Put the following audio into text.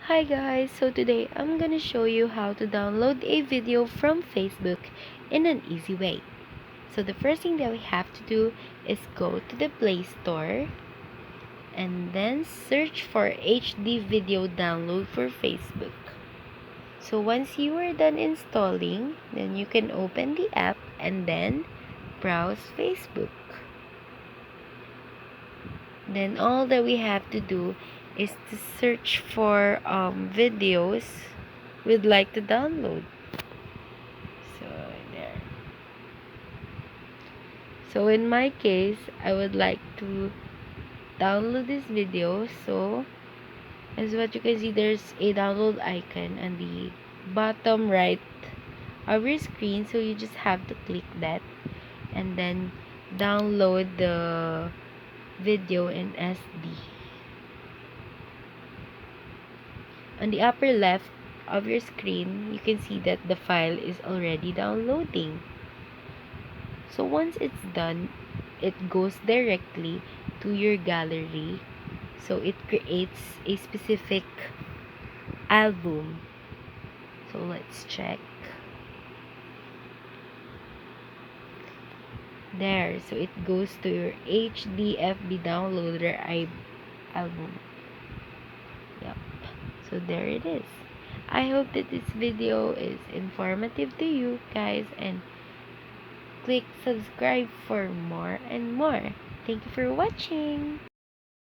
Hi guys, so today I'm gonna show you how to download a video from Facebook in an easy way. So the first thing that we have to do is go to the Play Store and then search for HD video download for Facebook. So once you are done installing, then you can open the app and then browse Facebook. Then all that we have to do is to search for videos we'd like to download. So there. So in my case, I would like to download this video. So as what you can see, there's a download icon on the bottom right of your screen. So you just have to click that and then download the video in SD. On the upper left of your screen, you can see that the file is already downloading. So once it's done, it goes directly to your gallery. So it creates a specific album. So let's check. There. So it goes to your HDFB downloader album. Yep. So there it is. I hope that this video is informative to you guys, and click subscribe for more and more. Thank you for watching.